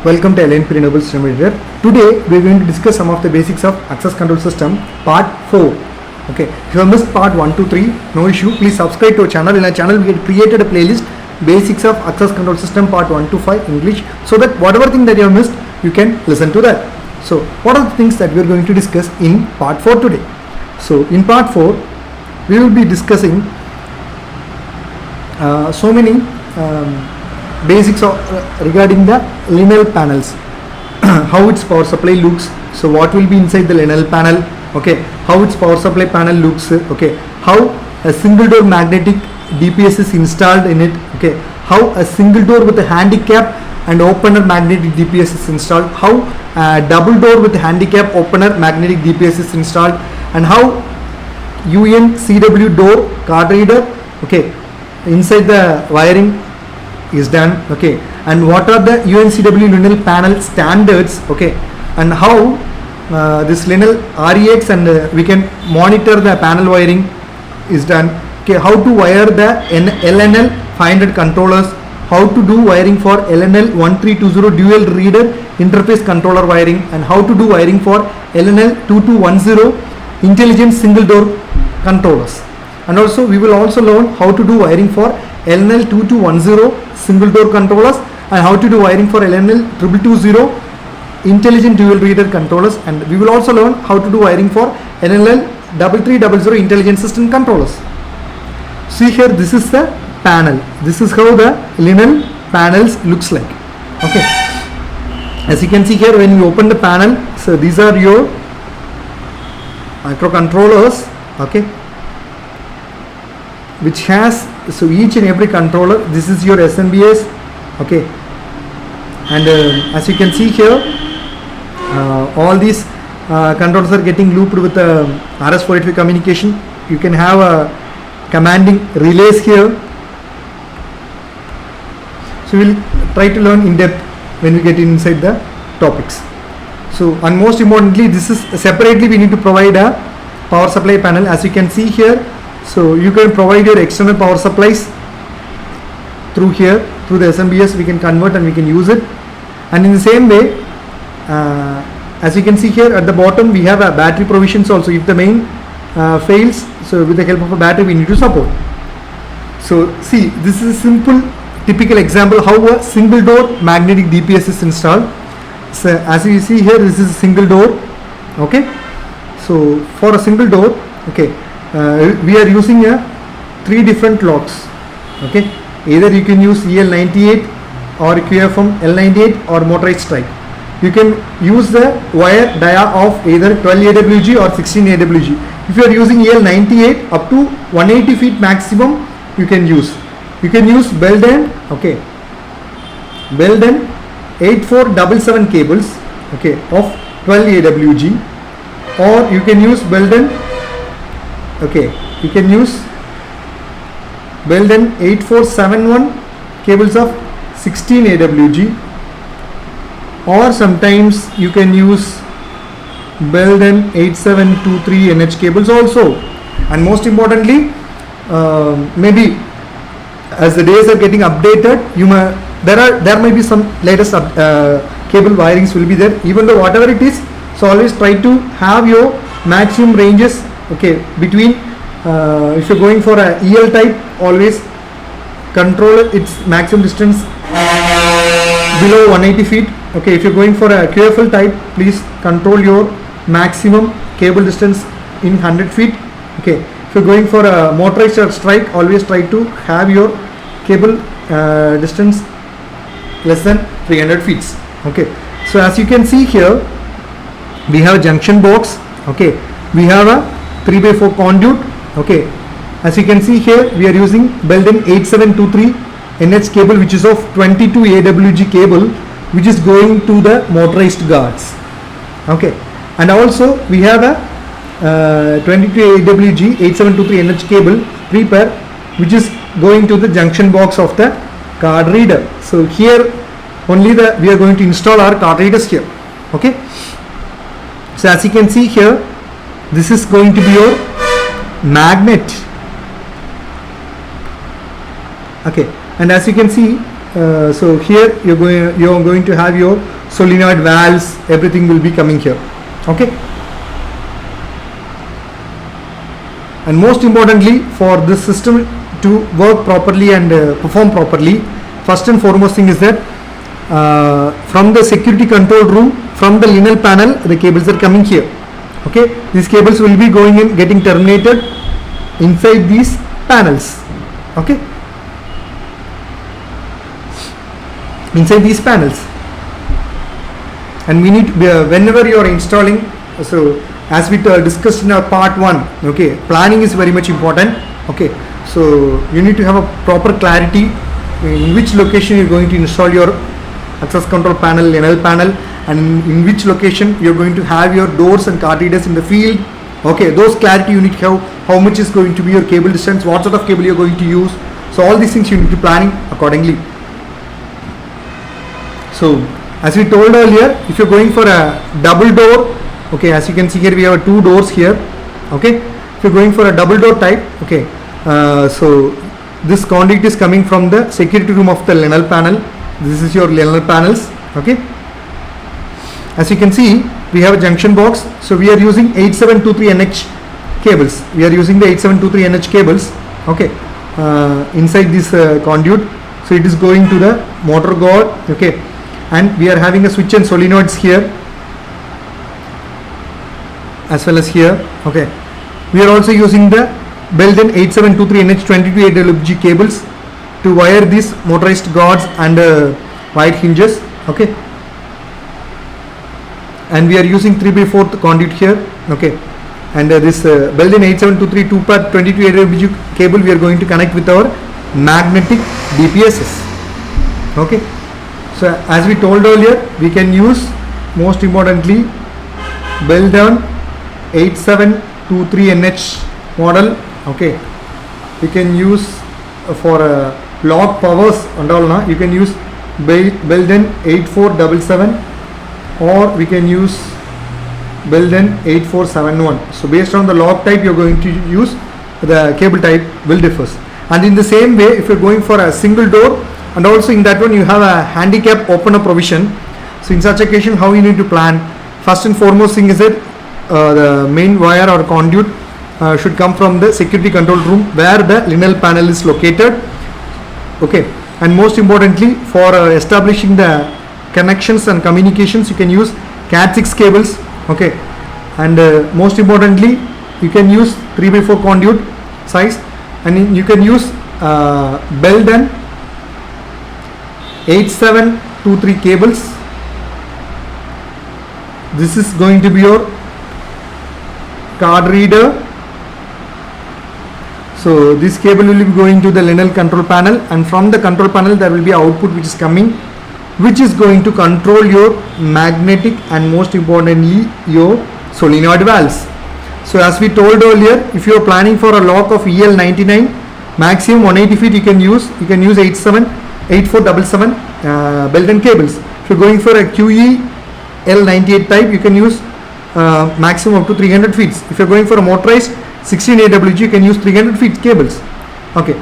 Welcome to Alliance Renewable System Editor. Today we are going to discuss some of the basics of access control system part 4. Okay, if you have missed part 1 to 3, no issue. Please subscribe to our channel. In our channel we had created a playlist basics of access control system part 1 to 5 English, so that whatever thing that you have missed you can listen to that. So what are the things that we are going to discuss in part 4 today? So in part 4 we will be discussing so many basics of regarding the lineal panels, how its power supply looks, so what will be inside the lineal panel, okay, how its power supply panel looks, okay, how a single door magnetic DPS is installed in it, okay, how a single door with a handicap and opener magnetic DPS is installed, how a double door with handicap opener magnetic DPS is installed, and how UNCW door card reader, okay, inside the wiring is done, okay, and what are the UNCW lineal panel standards, okay, and how this lineal REX and we can monitor the panel wiring is done, okay, how to wire the LNL 500 controllers, how to do wiring for LNL 1320 dual reader interface controller wiring, and how to do wiring for LNL 2210 intelligent single door controllers. And also we will also learn how to do wiring for LNL 2210 single door controllers and how to do wiring for LNL 2220 intelligent dual reader controllers, and we will also learn how to do wiring for LNL 3300 intelligent system controllers. See here, this is the panel. This is how the lineal panels looks like. Okay, as you can see here, when you open the panel, so these are your microcontrollers, okay, which has, so each and every controller, this is your SMBS, okay, and as you can see here, all these controllers are getting looped with RS-485 communication. You can have a commanding relays here. So we will try to learn in depth when we get inside the topics. So, and most importantly, this is separately we need to provide a power supply panel, as you can see here. So you can provide your external power supplies through here, through the SMBS we can convert and we can use it. And in the same way, as you can see here at the bottom, we have a battery provisions also. If the main fails, so with the help of a battery we need to support. So see, this is a simple typical example how a single door magnetic DPS is installed. So as you see here, this is a single door, okay. So for a single door, okay, we are using three different locks, okay. Either you can use EL98 or QFM L98 or motorized strike. You can use the wire dia of either 12 AWG or 16 AWG. If you are using EL98 up to 180 feet maximum, you can use. You can use Belden, okay, Belden 8477 cables, okay, of 12 AWG, or you can use Belden, okay, you can use Belden 8471 cables of 16 AWG, or sometimes you can use Belden 8723 NH cables also. And most importantly, maybe as the days are getting updated, there may be some latest cable wirings will be there. Even though whatever it is, so always try to have your maximum ranges, okay, between if you're going for a EL type, always control its maximum distance below 180 feet, okay. If you're going for a QFL type, please control your maximum cable distance in 100 feet, okay. If you're going for a motorized or strike, always try to have your cable distance less than 300 feet, okay. So as you can see here, we have a junction box, okay, we have a 3x4 conduit, okay. As you can see here, we are using Belden 8723 NH cable, which is of 22 AWG cable, which is going to the motorized guards, okay. And also we have a 22 AWG 8723 NH cable 3 pair, which is going to the junction box of the card reader. So here only we are going to install our card readers here, okay. So as you can see here, this is going to be your magnet, okay. And as you can see, So here you're going to have your solenoid valves, everything will be coming here. Okay. And most importantly, for this system to work properly and perform properly, first and foremost thing is that from the security control room, from the lineal panel, the cables are coming here. Okay, these cables will be going in, getting terminated inside these panels. Okay, inside these panels. And we need, whenever you are installing, so as we discussed in our part 1, okay, planning is very much important. Okay, so you need to have a proper clarity in which location you're going to install your access control panel, lineal panel, and in which location you're going to have your doors and card readers in the field. Okay, those clarity you need to have, how much is going to be your cable distance, what sort of cable you're going to use. So all these things you need to planning accordingly. So as we told earlier, if you're going for a double door, okay, as you can see here we have 2 doors here. Okay, if you're going for a double door type, okay, so this conduit is coming from the security room of the lineal panel. This is your lineal panels. Okay, as you can see we have a junction box, so we are using 8723NH cables. We are using the 8723NH cables. Okay, inside this conduit, so it is going to the motor guard. Okay, and we are having a switch and solenoids here as well as here. Okay, we are also using the Belden 8723NH 22 AWG cables to wire these motorized guards and wide hinges. Okay, and we are using 3/4 conduit here. Okay, and this Belden 8723 2-part 22 AWG cable we are going to connect with our magnetic DPSs. Okay, so as we told earlier, we can use, most importantly, Belden 8723NH model. Okay, we can use for log powers and all. Now you can use Belden 8477, or we can use Belden 8471. So based on the log type you're going to use, the cable type will differ. And in the same way, if you're going for a single door, and also in that one you have a handicap opener provision, so in such occasion how you need to plan, first and foremost thing is that the main wire or conduit should come from the security control room where the lineal panel is located. Okay, and most importantly, for establishing the connections and communications, you can use Cat6 cables. Okay, and most importantly, you can use 3/4 conduit size, and you can use Belden 8723 cables. This is going to be your card reader. So this cable will be going to the lineal control panel, and from the control panel there will be output which is coming, which is going to control your magnetic and most importantly your solenoid valves. So as we told earlier, if you are planning for a lock of EL99, maximum 180 feet you can use 8477 Belden cables. If you are going for a QE L98 type, you can use maximum up to 300 feet. If you are going for a motorized 16 AWG, you can use 300 feet cables. Okay.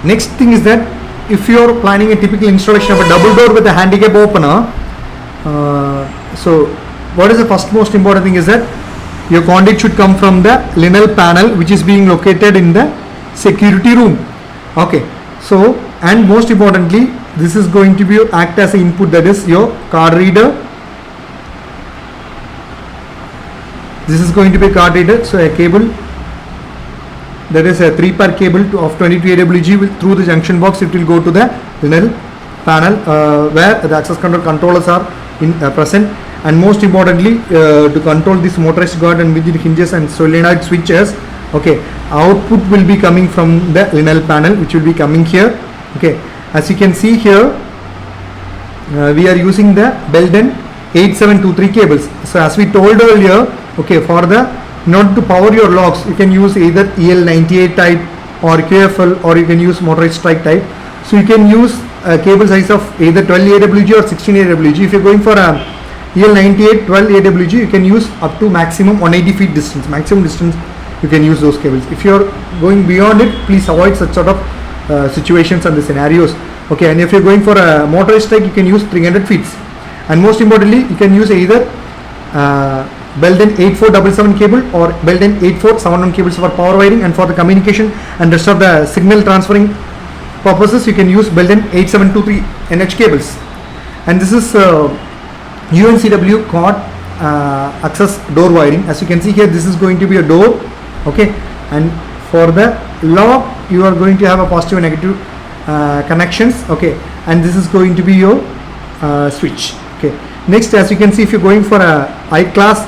Next thing is that if you are planning a typical installation of a double door with a handicap opener, so what is the first most important thing is that your conduit should come from the lineal panel which is being located in the security room. Okay, so and most importantly, this is going to be act as an input, that is your card reader. This is going to be a card reader, so a cable, that is a 3-part cable of 22 AWG through the junction box. It will go to the lineal panel where the access control controllers are present, and most importantly to control this motorized guard and rigid hinges and solenoid switches. Okay, output will be coming from the lineal panel which will be coming here. Okay, as you can see here, we are using the Belden 8723 cables. So as we told earlier, okay, for in order to power your locks, you can use either EL98 type or QFL, or you can use motorized strike type. So you can use a cable size of either 12 AWG or 16 AWG. If you're going for a EL98 12 AWG, you can use up to maximum 180 feet distance. Maximum distance you can use those cables. If you're going beyond it, please avoid such sort of situations and the scenarios. Okay, and if you're going for a motorized strike, you can use 300 feet. And most importantly, you can use either Belden 8477 cable or Belden 8471 cables for power wiring, and for the communication and rest of the signal transferring purposes, you can use Belden 8723 NH cables. And this is UNCW cord access door wiring. As you can see here, this is going to be a door. Okay, and for the lock, you are going to have a positive and negative connections. Okay, and this is going to be your switch. Okay, next, as you can see, if you're going for a high class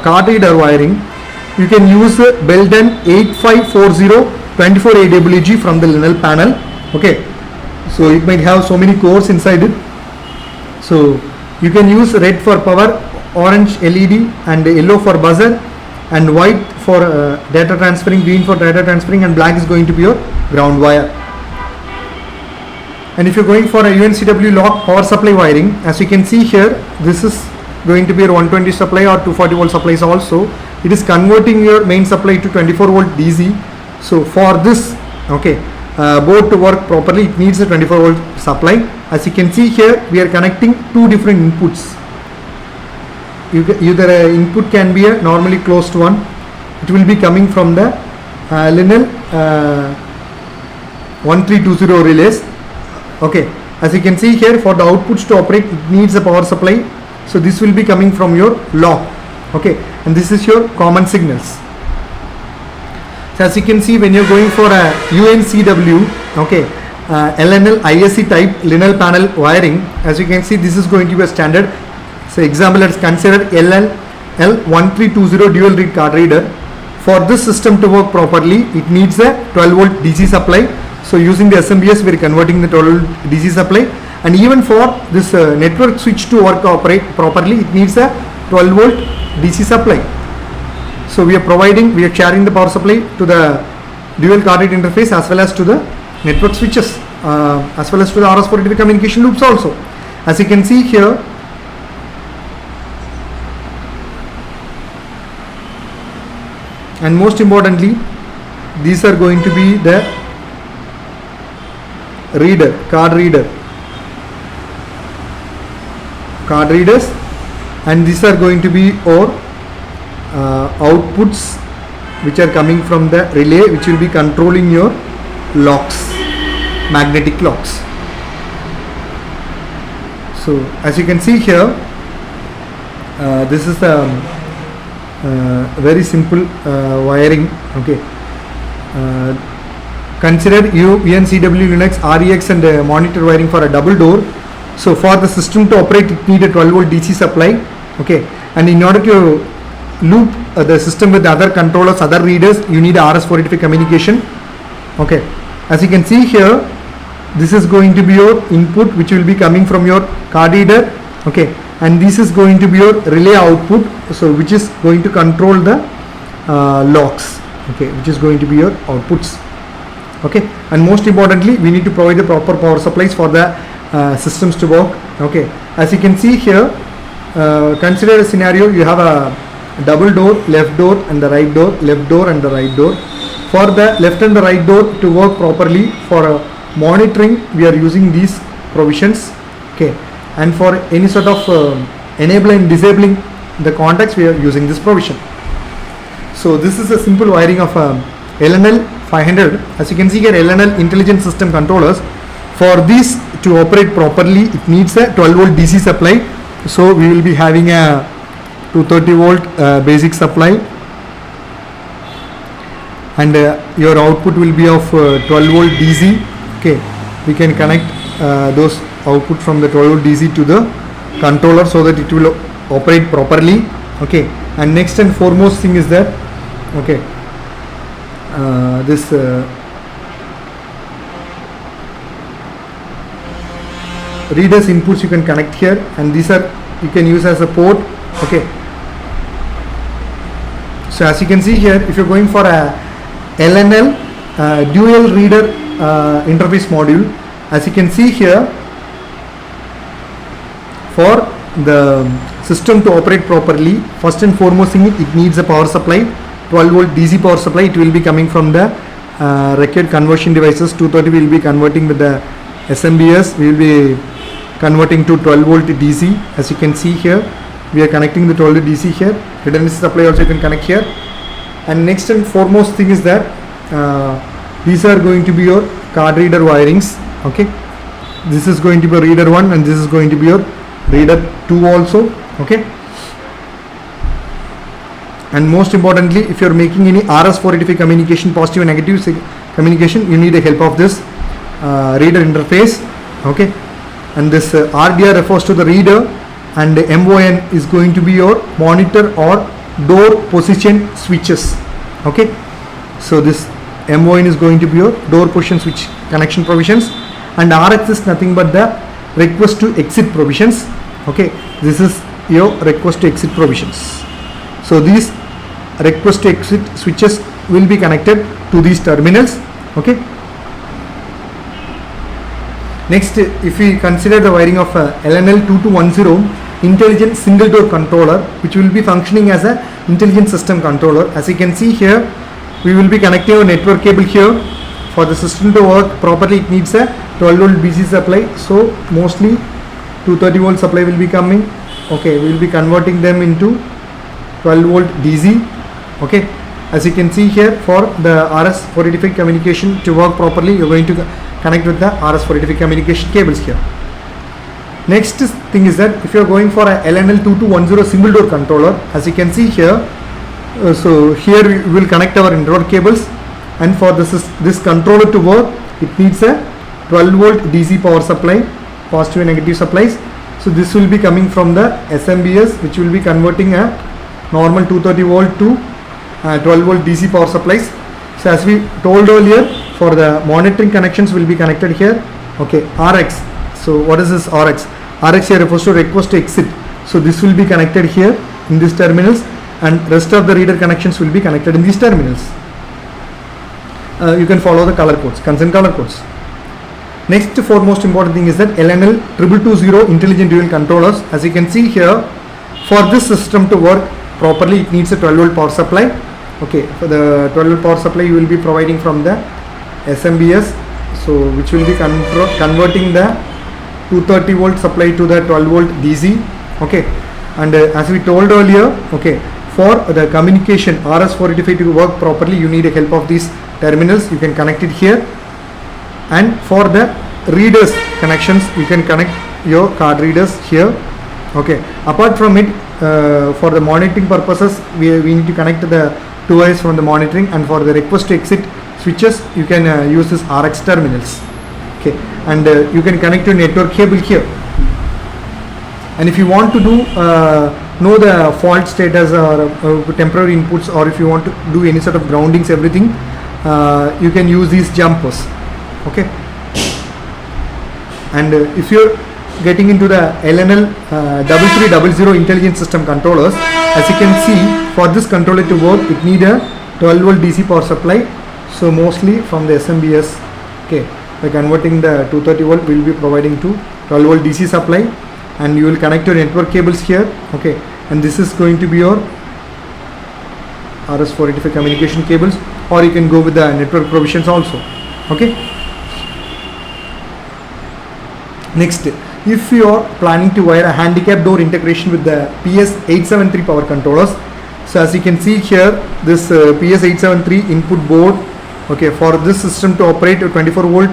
card reader wiring, you can use Belden 8540 24 AWG from the Linel panel. Okay, so it might have so many cores inside it. So you can use red for power, orange LED, and yellow for buzzer, and white for data transferring, green for data transferring, and black is going to be your ground wire. And if you're going for a UNCW lock power supply wiring, as you can see here, this is going to be a 120 supply or 240 volt supplies also. It is converting your main supply to 24 volt DC. So for this, okay, board to work properly, it needs a 24 volt supply. As you can see here, we are connecting two different inputs. Either a input can be a normally closed one. It will be coming from the Linel 1320 relays. Okay, as you can see here, for the outputs to operate, it needs a power supply. So this will be coming from your lock. Okay, and this is your common signals. So as you can see, when you're going for a UNCW, okay, LNL ISC type Linel panel wiring, as you can see, this is going to be a standard. So example, let's consider L1320 dual read card reader. For this system to work properly, it needs a 12 volt DC supply. So using the SMBS, we are converting the 12 volt DC supply. And even for this network switch to work operate properly, it needs a 12 volt DC supply. So we are sharing the power supply to the dual card read interface as well as to the network switches, as well as to the RS485 communication loops also. As you can see here, and most importantly, these are going to be the card readers, and these are going to be our outputs which are coming from the relay, which will be controlling your locks, magnetic locks. So as you can see here, this is the very simple wiring. Okay, consider UNCW Linux REX and monitor wiring for a double door. So for the system to operate, it need a 12 volt DC supply. Okay, and in order to loop the system with other controllers, other readers, you need a RS485 communication. Okay, as you can see here, this is going to be your input, which will be coming from your card reader. Okay, and this is going to be your relay output, so which is going to control the locks. Okay, which is going to be your outputs. Okay, and most importantly, we need to provide the proper power supplies for the systems to work. Okay, as you can see here, consider a scenario, you have a double door, left door and the right door, left door and the right door. For the left and the right door to work properly, for monitoring, we are using these provisions. Okay, and for any sort of enabling and disabling the contacts, we are using this provision. So this is a simple wiring of LNL 500. As you can see here, LNL intelligent system controllers. For this to operate properly, it needs a 12 volt DC supply. So we will be having a 230 volt basic supply, and your output will be of 12 volt DC. Okay, we can connect those output from the 12 volt DC to the controller so that it will operate properly. Okay, and next and foremost thing is that, okay, this readers inputs you can connect here, and these are you can use as a port. Okay, so as you can see here, if you're going for a LNL dual reader interface module, as you can see here, for the system to operate properly, first and foremost thing, it needs a power supply. 12 volt DC power supply. It will be coming from the record conversion devices. 230 will be converting with the SMBS. We will be converting to 12 volt DC. As you can see here, we are connecting the 12 volt DC here. Redundancy supply also you can connect here. And next and foremost thing is that these are going to be your card reader wirings. Okay, this is going to be reader 1 and this is going to be your reader 2 also. Okay, and most importantly, if you are making any RS485 communication, positive and negative communication, you need the help of this reader interface. Okay, and this RDR refers to the reader, and the MON is going to be your monitor or door position switches. Okay, so this MON is going to be your door position switch connection provisions, and RX is nothing but the request to exit provisions. Okay, this is your request to exit provisions. So these request to exit switches will be connected to these terminals. Okay, next, if we consider the wiring of LNL2210 intelligent single door controller, which will be functioning as a intelligent system controller. As you can see here, we will be connecting a network cable here. For the system to work properly, it needs a 12 volt DC supply. So mostly 230 volt supply will be coming. Okay, we will be converting them into 12 volt DC. Okay, as you can see here, for the RS485 communication to work properly, you are going to connect with the RS485 communication cables here. Next thing is that if you are going for a LNL2210 single door controller, as you can see here, so here we will connect our indoor cables, and for this controller to work, it needs a 12 volt DC power supply, positive and negative supplies. So this will be coming from the SMBS, which will be converting a normal 230 volt to 12 volt DC power supplies. So as we told earlier, for the monitoring connections will be connected here. Okay, RX. So what is this RX? RX here refers to request to exit. So this will be connected here in these terminals, and rest of the reader connections will be connected in these terminals. You can follow the color codes, concerned color codes. Next foremost important thing is that LNL2220 intelligent dual controllers. As you can see here, for this system to work properly, it needs a 12 volt power supply. Okay, for the 12 volt power supply, you will be providing from the SMBS, so which will be converting the 230 volt supply to the 12 volt DC. Okay, and as we told earlier, okay, for the communication RS485 to work properly, you need the help of these terminals. You can connect it here, and for the readers connections, you can connect your card readers here. Okay, apart from it, for the monitoring purposes, we need to connect the two wires from the monitoring, and for the request to exit switches, you can use this RX terminals. Okay, and you can connect your network cable here. And if you want to do know the fault status or temporary inputs, or if you want to do any sort of groundings, everything, you can use these jumpers. Okay, and if you're getting into the LNL 3300 intelligent system controllers, as you can see, for this controller to work, it need a 12 volt DC power supply. So mostly from the SMBS, okay, by converting the 230 volt, we will be providing to 12 volt DC supply, and you will connect your network cables here. Okay, and this is going to be your RS485 communication cables, or you can go with the network provisions also. Okay, next, if you are planning to wire a handicap door integration with the PS873 power controllers, so as you can see here, this PS873 input board, okay, for this system to operate a 24 volt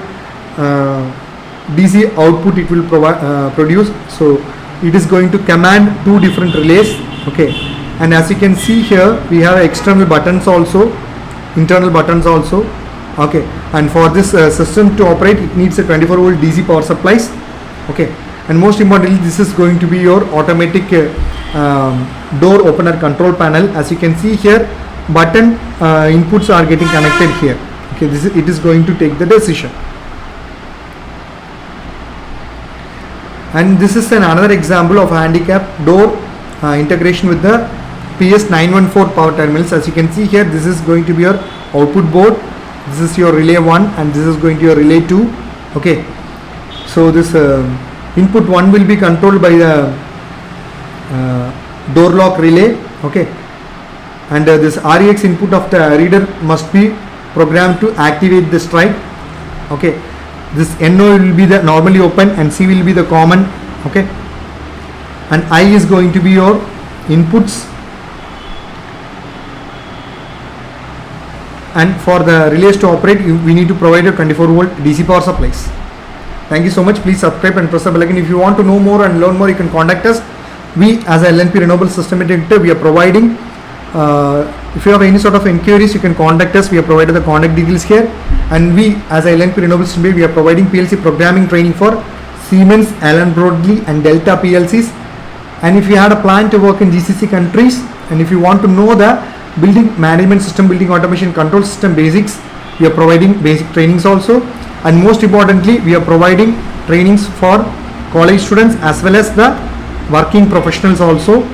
DC output, it will produce. So it is going to command two different relays. Okay, and as you can see here, we have external buttons also, internal buttons also. Okay, and for this system to operate, it needs a 24 volt DC power supplies. Okay, and most importantly, this is going to be your automatic door opener control panel. As you can see here, button inputs are getting connected here. Okay, it is going to take the decision. And this is another example of handicap door integration with the PS914 power terminals. As you can see here, this is going to be your output board, this is your relay 1, and this is going to your relay 2. Okay, so this input 1 will be controlled by the door lock relay. Okay, and this REX input of the reader must be programmed to activate the strike. Okay, this NO will be the normally open and C will be the common. Okay, and I is going to be your inputs, and for the relays to operate we need to provide a 24 volt DC power supplies. Thank you so much. Please subscribe and press the bell icon. If you want to know more and learn more, you can contact us. We as a LNP Renewable System Integrator, we are providing, if you have any sort of inquiries, you can contact us. We have provided the contact details here. And we as a LNP Renewable System Integrator, we are providing PLC programming training for Siemens, Allen Bradley and Delta PLCs. And if you had a plan to work in GCC countries, and if you want to know the building management system, building automation control system basics, we are providing basic trainings also. And most importantly, we are providing trainings for college students as well as the working professionals also.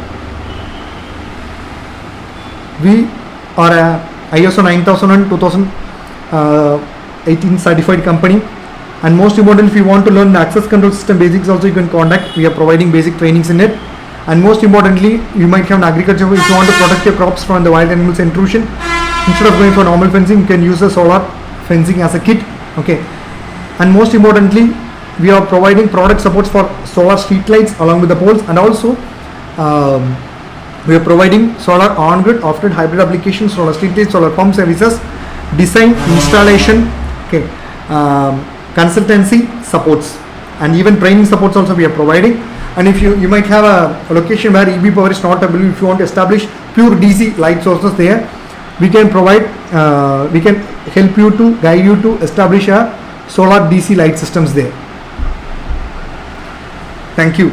We are a ISO 9001 2018 certified company. And most importantly, if you want to learn the access control system basics also, you can contact. We are providing basic trainings in it. And most importantly, you might have an agriculture, if you want to protect your crops from the wild animals intrusion, instead of going for normal fencing, you can use the solar fencing as a kit. Okay, and most importantly, we are providing product supports for solar street lights along with the poles, and also we are providing solar on-grid, off-grid hybrid applications, solar street lights, solar pump services, design, installation, okay, consultancy supports, and even training supports also we are providing. And if you might have a location where EB power is not available, if you want to establish pure DC light sources there, we can provide, we can help you to guide you to establish a solar DC light systems there. Thank you.